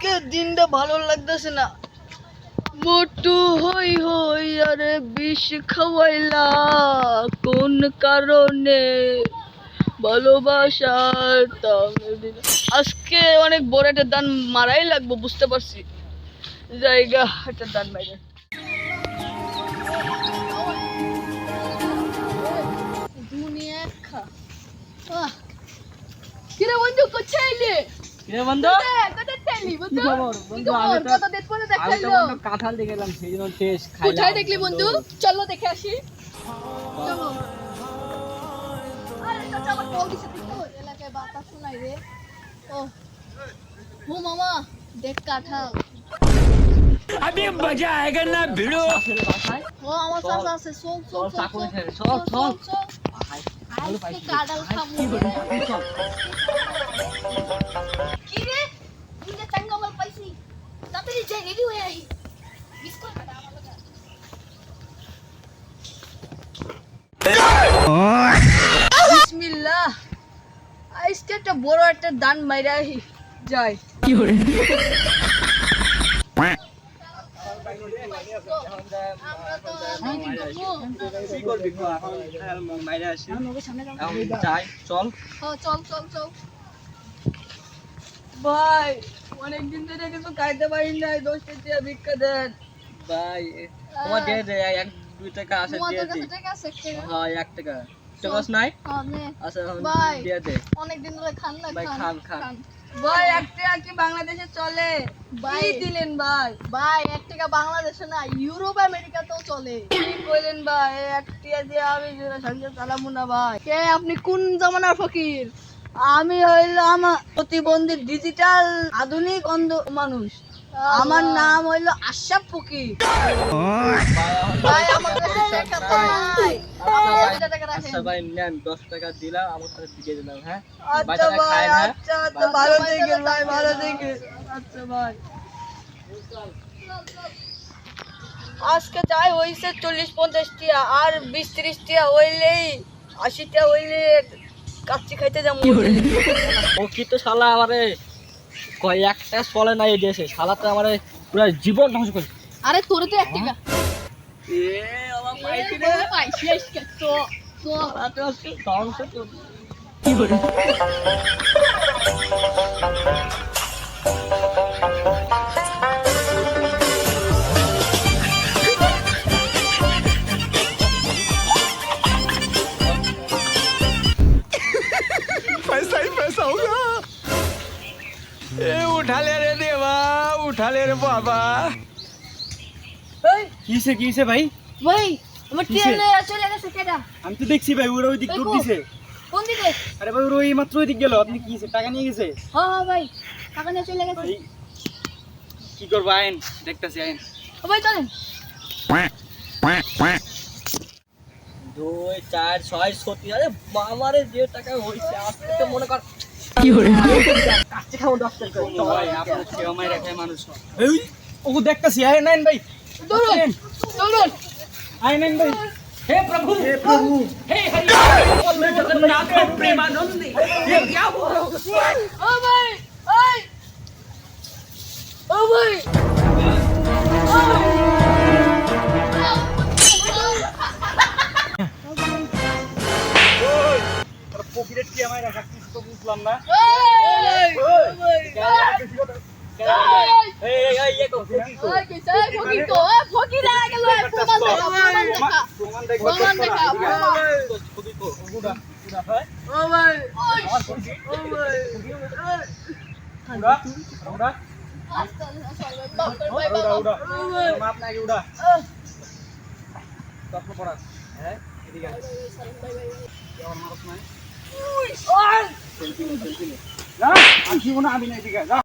আজকে দিনটা ভালো লাগতেছে না। মোটু হই হই আরে বিষ খাওয়াইলা কোন কারণে ভালোবাসার আজকে অনেক বড় একটা দান মারাই লাগবো, বুঝতে পারছি। জায়গা একটা দান মাইরে দুনিয়া খা। কিরে বন্ধু কোথায় এলি? কিরে বন্ধু কোথায় চাইলি বন্ধু? কি খবর বন্ধু? আমি তো কত দিন পরে দেখাইলো। বন্ধু কাঁঠাল দেখে এলাম, সেই জন্য টেস্ট খাইলাম। কোথায় দেখলি বন্ধু? চলো দেখে আসি। চলো। আরে চাচা আমার কল দিছে দেখো, এলাকায় বাতাস শোনাই রে। ও মামা দেখ কাঁঠাল। अभी मजा आएगा ना भिड़ो। ও আমার চাচা আছে, চল চল চল, চল চাকু নিয়ে চল, চল। আজকে কাঁঠাল খাবো। কি রে? তুই যে টাঙ্গামাল পাইছি, তাড়াতাড়ি যাই, রেডি হয়ে আই। বিস্কুট খাটা আমার লাগা। বিসমিল্লাহ। আজকে একটা বড় একটা দান মাইরা যাই। কি করে? কি করবি মাইরে আসি, যাই চল। চল চল চল ভাই, অনেকদিন ধরে কিছু খাইতে পারি নাই, 10 টাকা ভিক্ষা দেন ভাই। তোমার দিয়ে দে, 1-2 টাকা আছে দিয়ে দে। হ্যাঁ 1 টাকা চকস নাই আচ্ছা ভাই দিয়ে দে। অনেকদিন ধরে খান না, ভাই খান ভাই 1 টাকা কি বাংলাদেশে চলে? ভাই দিলেন ভাই, ভাই 1 টাকা বাংলাদেশে না, ইউরোপ আমেরিকাতেও চলে। কি কইলেন ভাই? 1 টাকা দিয়ে আমি সংসার চালামু না ভাই। কে আপনি কোন জামানার ফকির? আমি হইলো আমার প্রতিবন্ধী ডিজিটাল আধুনিক অন্ধ মানুষ। আমার নাম হইলো আশরাফ ফকির। ভাই আমাকে টাকা ভাই, আচ্ছা ভাই নেন 10 টাকা দিলাম, আমার সাথে দিয়ে দিলাম। হ্যাঁ আচ্ছা ভাই, আচ্ছা তো ভালো থেকেন ভাই, ভালো থেকেন। আচ্ছা ভাই, আজকে যাই হইছে 40-50 টিয়া, আর 20-30 টিয়া হইলেই 80 টিয়া হইলে কাচ্চি খাইতে যাবো। ও কি তো শালা আমারে কয় একটা চলে না এই দেশে, শালা তো আমারে পুরো জীবন ধ্বংস করে। আরে তোরে তো 1 টাকা এ আমার পাইছি রে, পাইছি আজকে তো তো তো আজকে ধ্বংস তো। কি করে? पैसा ही पैसा होगा। ए उठा ले रे देवा, उठा ले रे बाबा। এই কিসে কিসে ভাই? ভাই আমার কিসে? ট্রেন চলে গেছে কেডা? আমি তো দেখছি ভাই, ওরা ওই দিক দূর দিছে। কোন দিকে? আরে ভাই ওরা ওই মাত্র ওই দিক গেল, আপনি কিসে টাকা নিয়ে গেছে? হ্যাঁ ভাই টাকা নিয়ে চলে গেছে। ভাই কি করব, আইন দেখতাছি আইন। ও ভাই চলেন। 2 4 6 7। আরে বাবারে যে টাকা হইছে আজকে তো মনে কর কি করে? কাচ্চি খাবো 10 টাকা। ভাই আপনার সেও মাই রাখে মানুষ। এই ওগো দেখতাছি, আইন আইন ভাই, চলুন চলুন। আইন আইন ভাই। हे प्रभु हे हरि बोल जगन्नाथ प्रेमानंद, ये क्या हुआ? ও ভাই এই ও ভাই পকেটে কি আমায় রাখা, কিছু তো বুঝলাম না। এই এই এই এই তো ওই কিসে ফকির তো ফকির আ গেল, প্রমাণ দেখা প্রমাণ দেখা খুবই তো গুড়া গুড়া হয়। ও ভাই আমার খুবই ও ভাই গুড়া গুড়া আস্তে আস্তে বাপ করে ভাই উড়া বাবা। উড়া মাপ নাকি উড়া তখন পড়া। হ্যাঁ এদিকে আমার মারস নাই। ওই সেলফি নে না, আসিও না আমি না, এদিকে যা।